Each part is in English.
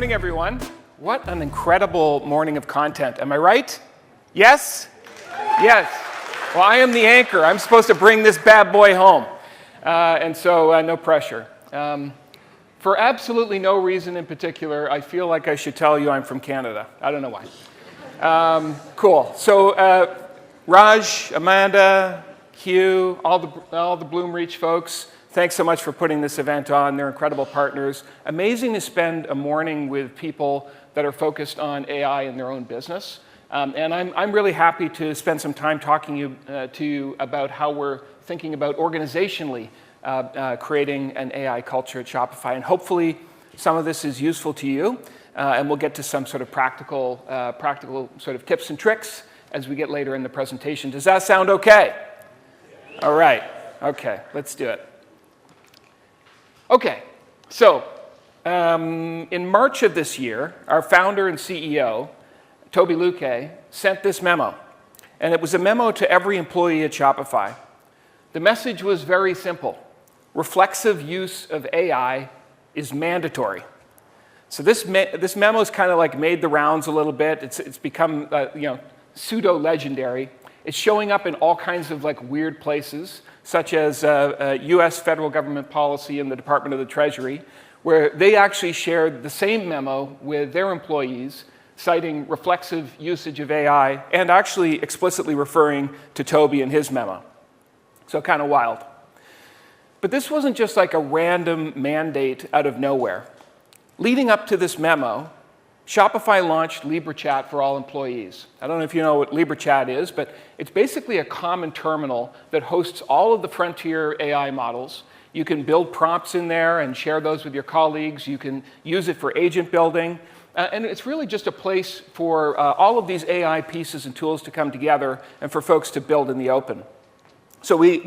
morning, everyone. What an incredible morning of content. Am I right? Yes? Yes. Well, I am the anchor. I'm supposed to bring this bad boy home. And so no pressure. For absolutely no reason in particular, I feel like I should tell you I'm from Canada. I don't know why. Cool. So Raj, Amanda, Hugh, all the Bloomreach folks, thanks so much for putting this event on. They're incredible partners. Amazing to spend a morning with people that are focused on AI in their own business. And I'm really happy to spend some time talking to you about how we're thinking about organizationally creating an AI culture at Shopify. And hopefully some of this is useful to you. And we'll get to some sort of practical sort of tips and tricks as we get later in the presentation. Does that sound okay? All right. Okay, let's do it. Okay, so in March of this year, our founder and CEO, Toby Luque, sent this memo. And it was a memo to every employee at Shopify. The message was very simple. Reflexive use of AI is mandatory. So this memo's kind of like made the rounds a little bit. It's become pseudo-legendary. It's showing up in all kinds of like weird places, such as US federal government policy and the Department of the Treasury, where they actually shared the same memo with their employees, citing reflexive usage of AI, and actually explicitly referring to Toby in his memo. So kind of wild. But this wasn't just like a random mandate out of nowhere. Leading up to this memo, Shopify launched LibreChat for all employees. I don't know if you know what LibreChat is, but it's basically a common terminal that hosts all of the frontier AI models. You can build prompts in there and share those with your colleagues. You can use it for agent building. And it's really just a place for all of these AI pieces and tools to come together and for folks to build in the open. So we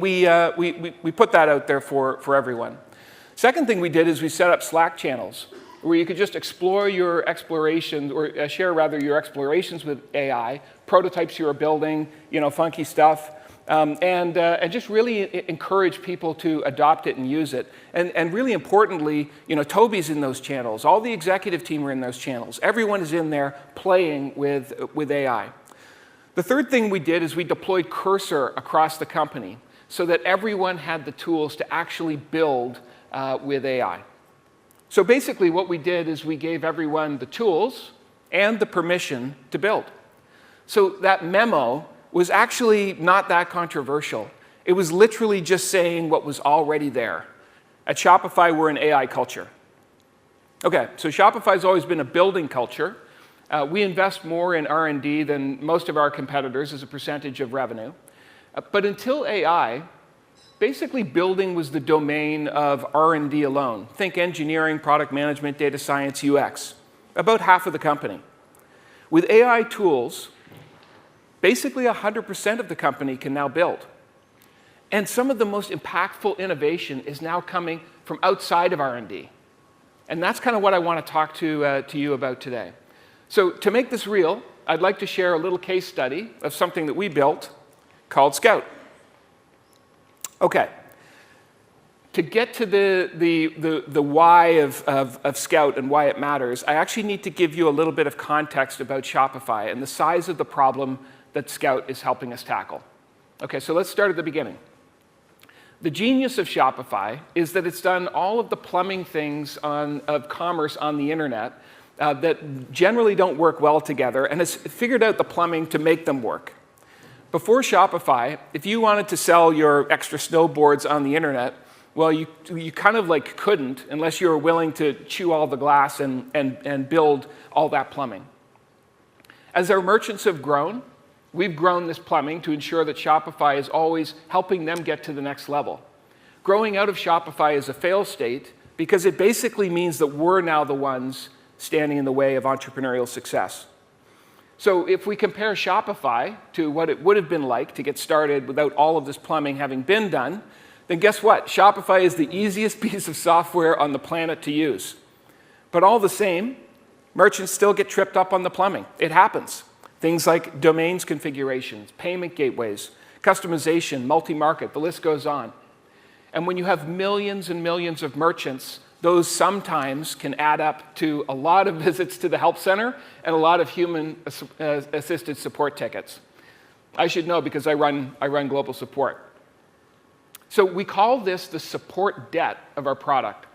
put that out there for everyone. Second thing we did is we set up Slack channels where you could just explore your explorations, or share rather your explorations with AI, prototypes you are building, funky stuff, and just really encourage people to adopt it and use it. And really importantly, Toby's in those channels. All the executive team are in those channels. Everyone is in there playing with AI. The third thing we did is we deployed Cursor across the company so that everyone had the tools to actually build with AI. So basically what we did is we gave everyone the tools and the permission to build. So that memo was actually not that controversial. It was literally just saying what was already there. At Shopify, we're an AI culture. Okay, so Shopify's always been a building culture. We invest more in R&D than most of our competitors as a percentage of revenue. But until AI, basically building was the domain of R&D alone. Think engineering, product management, data science, UX. About half of the company. With AI tools, basically 100% of the company can now build. And some of the most impactful innovation is now coming from outside of R&D. And that's kind of what I want to talk to you about today. So to make this real, I'd like to share a little case study of something that we built called Scout. Okay. To get to the why of Scout and why it matters, I actually need to give you a little bit of context about Shopify and the size of the problem that Scout is helping us tackle. Okay, so let's start at the beginning. The genius of Shopify is that it's done all of the plumbing things of commerce on the internet that generally don't work well together, and has figured out the plumbing to make them work. Before Shopify, if you wanted to sell your extra snowboards on the internet, well, you kind of like couldn't unless you were willing to chew all the glass and build all that plumbing. As our merchants have grown, we've grown this plumbing to ensure that Shopify is always helping them get to the next level. Growing out of Shopify is a fail state because it basically means that we're now the ones standing in the way of entrepreneurial success. So if we compare Shopify to what it would have been like to get started without all of this plumbing having been done, then guess what? Shopify is the easiest piece of software on the planet to use. But all the same, merchants still get tripped up on the plumbing. It happens. Things like domains configurations, payment gateways, customization, multi-market, the list goes on. And when you have millions and millions of merchants those sometimes can add up to a lot of visits to the help center and a lot of human-assisted support tickets. I should know because I run global support. So we call this the support debt of our product.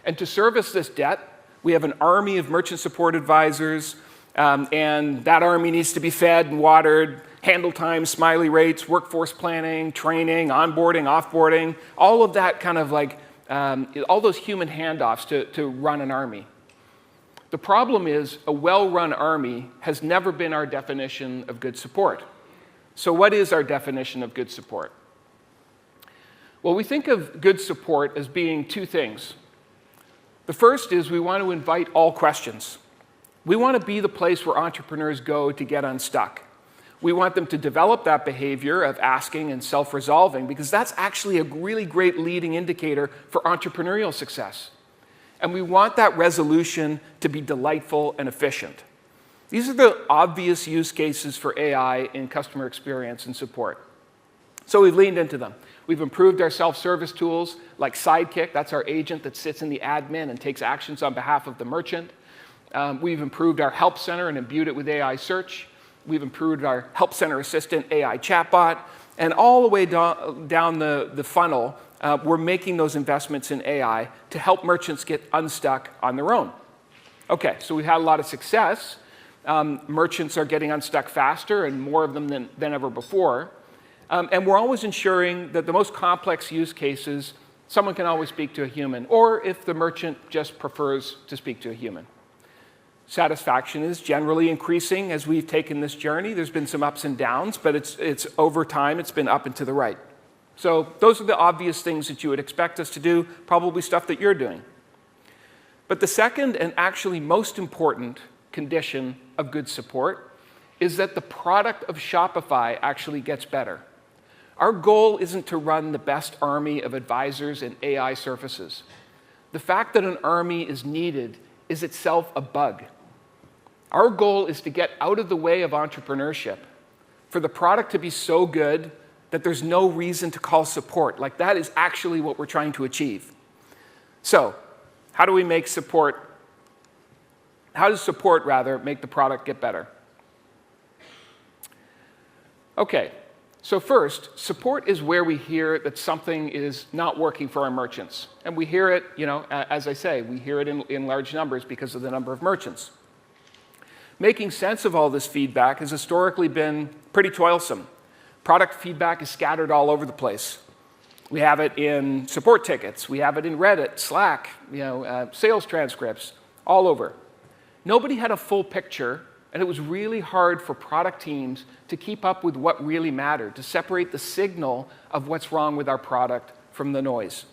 And to service this debt, we have an army of merchant support advisors, and that army needs to be fed and watered, handle times, smiley rates, workforce planning, training, onboarding, offboarding, all of that kind of like, all those human handoffs to run an army. The problem is a well-run army has never been our definition of good support. So what is our definition of good support? Well, we think of good support as being two things. The first is we want to invite all questions. We want to be the place where entrepreneurs go to get unstuck. We want them to develop that behavior of asking and self-resolving because that's actually a really great leading indicator for entrepreneurial success. And we want that resolution to be delightful and efficient. These are the obvious use cases for AI in customer experience and support. So we've leaned into them. We've improved our self-service tools like Sidekick. That's our agent that sits in the admin and takes actions on behalf of the merchant. We've improved our help center and imbued it with AI search. We've improved our help center assistant AI chatbot. And all the way down the funnel, we're making those investments in AI to help merchants get unstuck on their own. Okay, so we've had a lot of success. Merchants are getting unstuck faster and more of them than ever before. And we're always ensuring that the most complex use cases, someone can always speak to a human, or if the merchant just prefers to speak to a human. Satisfaction is generally increasing as we've taken this journey. There's been some ups and downs, but it's over time, it's been up and to the right. So those are the obvious things that you would expect us to do, probably stuff that you're doing. But the second and actually most important condition of good support is that the product of Shopify actually gets better. Our goal isn't to run the best army of advisors and AI services. The fact that an army is needed is itself a bug. Our goal is to get out of the way of entrepreneurship, for the product to be so good that there's no reason to call support. Like, that is actually what we're trying to achieve. So, how does support make the product get better? Okay. So first, support is where we hear that something is not working for our merchants. And we hear it, as I say, we hear it in large numbers because of the number of merchants. Making sense of all this feedback has historically been pretty toilsome. Product feedback is scattered all over the place. We have it in support tickets. We have it in Reddit, Slack, sales transcripts, all over. Nobody had a full picture. And it was really hard for product teams to keep up with what really mattered, to separate the signal of what's wrong with our product from the noise.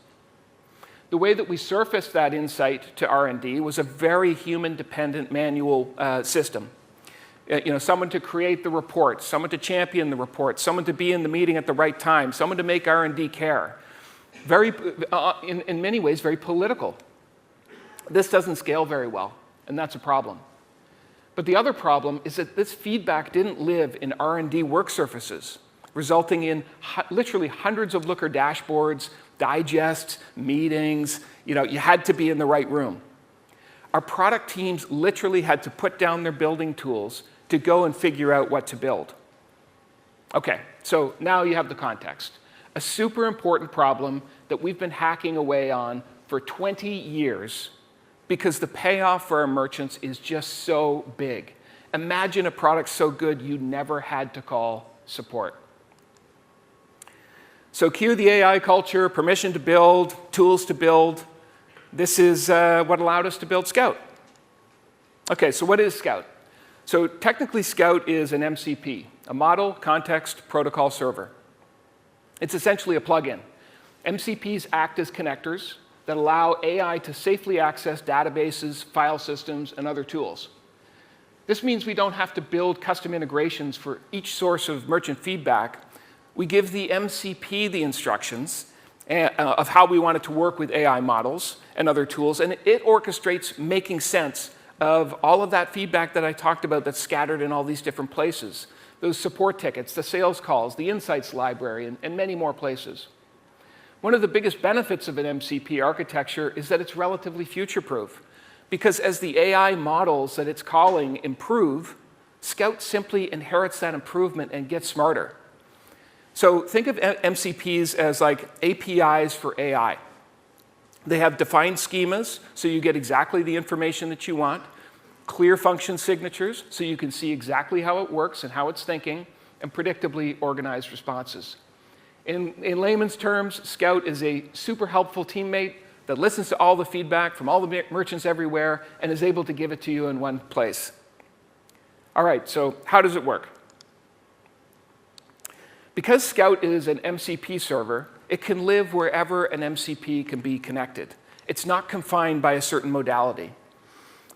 The way that we surfaced that insight to R&D was a very human-dependent manual system. Someone to create the report, someone to champion the report, someone to be in the meeting at the right time, someone to make R&D care. In many ways, very political. This doesn't scale very well, and that's a problem. But the other problem is that this feedback didn't live in R&D work surfaces, resulting in literally hundreds of Looker dashboards, digests, meetings. You had to be in the right room. Our product teams literally had to put down their building tools to go and figure out what to build. Okay, so now you have the context. A super important problem that we've been hacking away on for 20 years because the payoff for our merchants is just so big. Imagine a product so good you never had to call support. So cue the AI culture, permission to build, tools to build. This is what allowed us to build Scout. Okay, so what is Scout? So technically Scout is an MCP, a Model Context Protocol Server. It's essentially a plugin. MCPs act as connectors that allow AI to safely access databases, file systems, and other tools. This means we don't have to build custom integrations for each source of merchant feedback. We give the MCP the instructions of how we want it to work with AI models and other tools, and it orchestrates making sense of all of that feedback that I talked about that's scattered in all these different places. Those support tickets, the sales calls, the insights library, and many more places. One of the biggest benefits of an MCP architecture is that it's relatively future-proof, because as the AI models that it's calling improve, Scout simply inherits that improvement and gets smarter. So think of MCPs as like APIs for AI. They have defined schemas, so you get exactly the information that you want, clear function signatures, so you can see exactly how it works and how it's thinking, and predictably organized responses. In layman's terms, Scout is a super helpful teammate that listens to all the feedback from all the merchants everywhere and is able to give it to you in one place. All right, so how does it work? Because Scout is an MCP server, it can live wherever an MCP can be connected. It's not confined by a certain modality.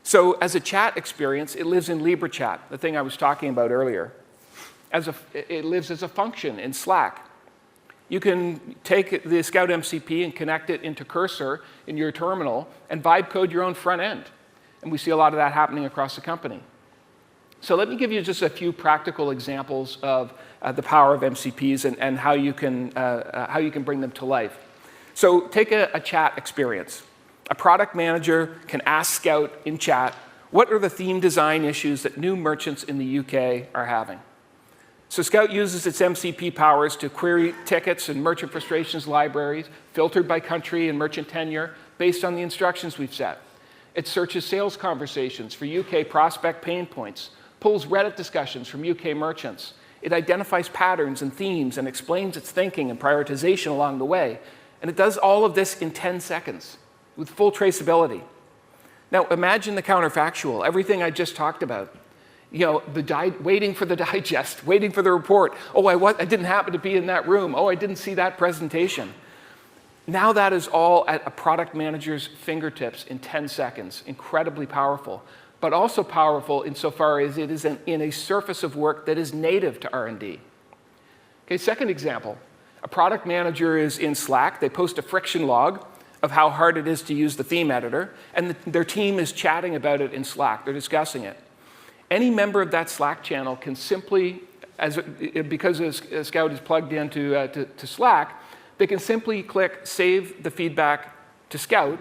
So as a chat experience, it lives in LibreChat, the thing I was talking about earlier. It lives as a function in Slack. You can take the Scout MCP and connect it into Cursor in your terminal and vibe code your own front end. And we see a lot of that happening across the company. So let me give you just a few practical examples of the power of MCPs and how you can bring them to life. So take a chat experience. A product manager can ask Scout in chat, what are the theme design issues that new merchants in the UK are having? So Scout uses its MCP powers to query tickets and merchant frustrations libraries, filtered by country and merchant tenure, based on the instructions we've set. It searches sales conversations for UK prospect pain points, pulls Reddit discussions from UK merchants. It identifies patterns and themes and explains its thinking and prioritization along the way. And it does all of this in 10 seconds with full traceability. Now imagine the counterfactual, everything I just talked about. You know, waiting for the digest, waiting for the report. Oh, I didn't happen to be in that room. Oh, I didn't see that presentation. Now that is all at a product manager's fingertips in 10 seconds. Incredibly powerful, but also powerful insofar as it is in a surface of work that is native to R&D. Okay, second example. A product manager is in Slack. They post a friction log of how hard it is to use the theme editor, and their team is chatting about it in Slack. They're discussing it. Any member of that Slack channel can simply, because Scout is plugged into to Slack, they can simply click Save the Feedback to Scout,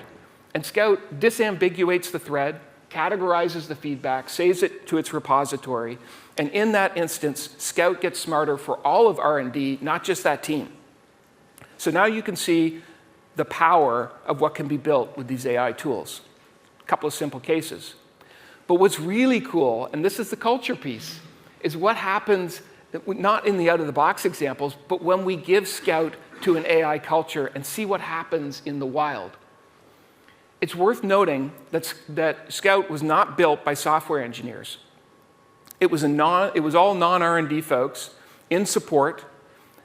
and Scout disambiguates the thread, categorizes the feedback, saves it to its repository, and in that instance, Scout gets smarter for all of R&D, not just that team. So now you can see the power of what can be built with these AI tools. A couple of simple cases. But what's really cool, and this is the culture piece, is what happens, not in the out-of-the-box examples, but when we give Scout to an AI culture and see what happens in the wild. It's worth noting that Scout was not built by software engineers. It was all non-R&D folks in support.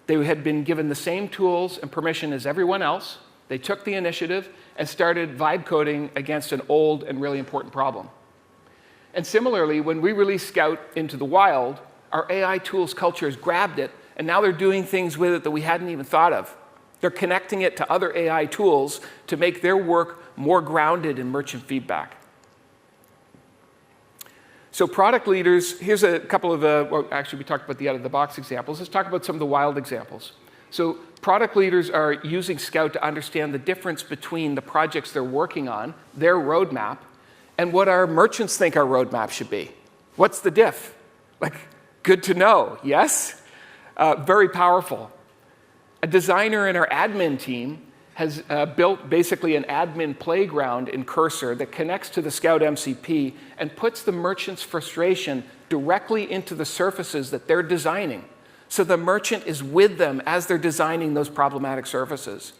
They had been given the same tools and permission as everyone else. They took the initiative and started vibe coding against an old and really important problem. And similarly, when we released Scout into the wild, our AI tools cultures grabbed it, and now they're doing things with it that we hadn't even thought of. They're connecting it to other AI tools to make their work more grounded in merchant feedback. So product leaders, here's a couple of well, actually we talked about the out-of-the-box examples. Let's talk about some of the wild examples. So product leaders are using Scout to understand the difference between the projects they're working on, their roadmap, and what our merchants think our roadmap should be. What's the diff? Like, good to know, yes? Very powerful. A designer in our admin team has built basically an admin playground in Cursor that connects to the Scout MCP and puts the merchant's frustration directly into the surfaces that they're designing. So the merchant is with them as they're designing those problematic surfaces.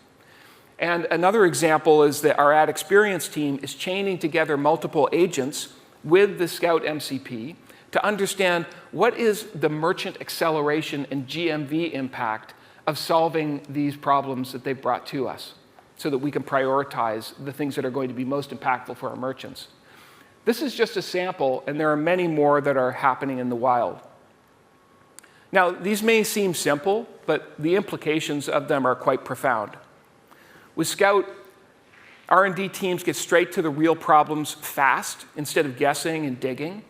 And another example is that our ad experience team is chaining together multiple agents with the Scout MCP to understand what is the merchant acceleration and GMV impact of solving these problems that they've brought to us so that we can prioritize the things that are going to be most impactful for our merchants. This is just a sample, and there are many more that are happening in the wild. Now, these may seem simple, but the implications of them are quite profound. With Scout, R&D teams get straight to the real problems fast instead of guessing and digging.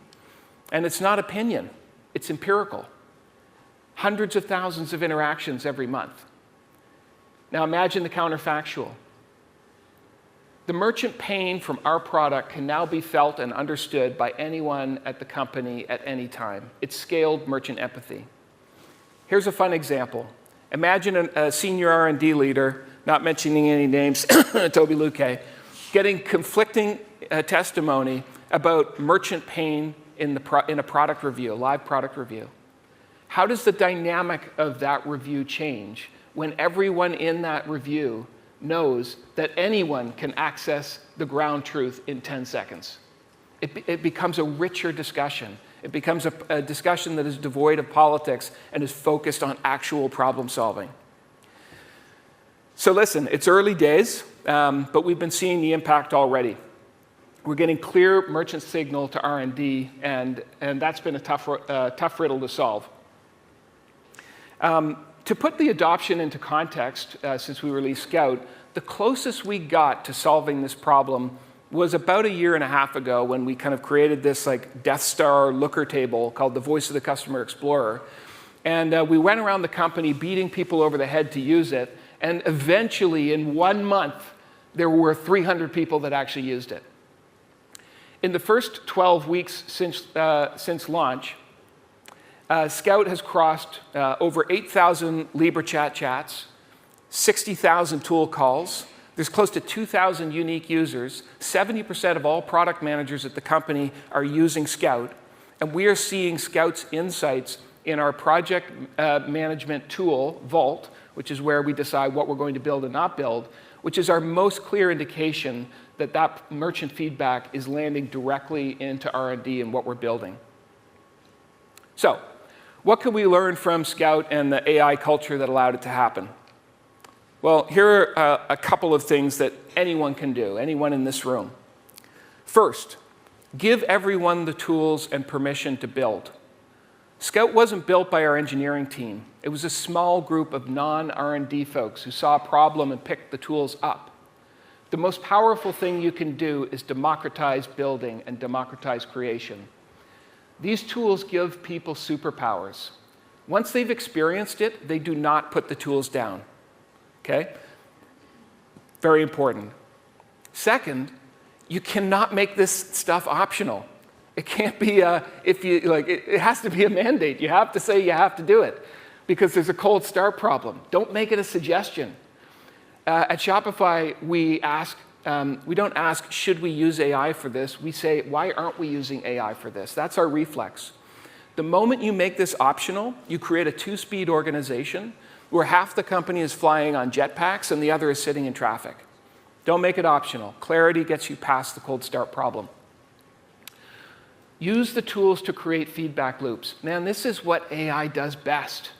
And it's not opinion, it's empirical. Hundreds of thousands of interactions every month. Now imagine the counterfactual. The merchant pain from our product can now be felt and understood by anyone at the company at any time. It's scaled merchant empathy. Here's a fun example. Imagine a senior R&D leader, not mentioning any names, Toby Luque, getting conflicting testimony about merchant pain in a product review, a live product review. How does the dynamic of that review change when everyone in that review knows that anyone can access the ground truth in 10 seconds? It becomes a richer discussion. It becomes a discussion that is devoid of politics and is focused on actual problem solving. So listen, it's early days, but we've been seeing the impact already. We're getting clear merchant signal to R&D, and that's been a tough riddle to solve. To put the adoption into context, since we released Scout, the closest we got to solving this problem was about a year and a half ago when we kind of created this like Death Star looker table called the Voice of the Customer Explorer. And we went around the company beating people over the head to use it, and eventually in 1 month, there were 300 people that actually used it. In the first 12 weeks since launch, Scout has crossed over 8,000 LibreChat chats, 60,000 tool calls. There's close to 2,000 unique users. 70% of all product managers at the company are using Scout. And we are seeing Scout's insights in our project management tool, Vault, which is where we decide what we're going to build and not build, which is our most clear indication that that merchant feedback is landing directly into R&D and what we're building. So, what can we learn from Scout and the AI culture that allowed it to happen? Well, here are a couple of things that anyone can do, anyone in this room. First, give everyone the tools and permission to build. Scout wasn't built by our engineering team. It was a small group of non-R&D folks who saw a problem and picked the tools up. The most powerful thing you can do is democratize building and democratize creation. These tools give people superpowers. Once they've experienced it, they do not put the tools down. Okay? Very important. Second, you cannot make this stuff optional. It can't be it has to be a mandate. You have to say you have to do it because there's a cold start problem. Don't make it a suggestion. At Shopify, we don't ask, should we use AI for this? We say, why aren't we using AI for this? That's our reflex. The moment you make this optional, you create a two-speed organization where half the company is flying on jetpacks and the other is sitting in traffic. Don't make it optional. Clarity gets you past the cold start problem. Use the tools to create feedback loops. Man, this is what AI does best.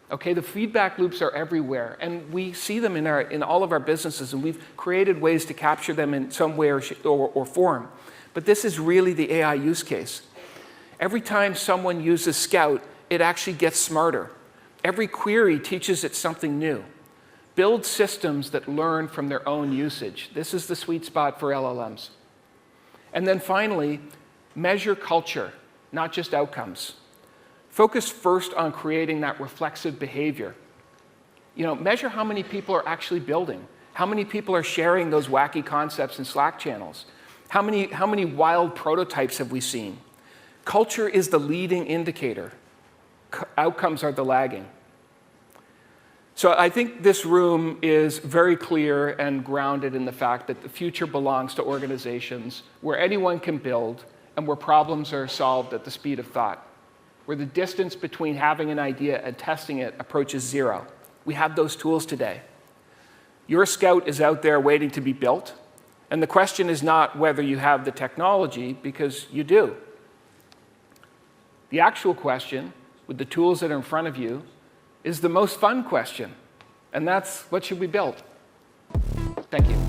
Okay, the feedback loops are everywhere, and we see them in all of our businesses, and we've created ways to capture them in some way or form. But this is really the AI use case. Every time someone uses Scout, it actually gets smarter. Every query teaches it something new. Build systems that learn from their own usage. This is the sweet spot for LLMs. And then finally, measure culture, not just outcomes. Focus first on creating that reflexive behavior. Measure how many people are actually building. How many people are sharing those wacky concepts in Slack channels? How many wild prototypes have we seen? Culture is the leading indicator. Outcomes are the lagging. So I think this room is very clear and grounded in the fact that the future belongs to organizations where anyone can build and where problems are solved at the speed of thought, where the distance between having an idea and testing it approaches zero. We have those tools today. Your Scout is out there waiting to be built, and the question is not whether you have the technology, because you do. The actual question, with the tools that are in front of you, is the most fun question, and that's what should we build? Thank you.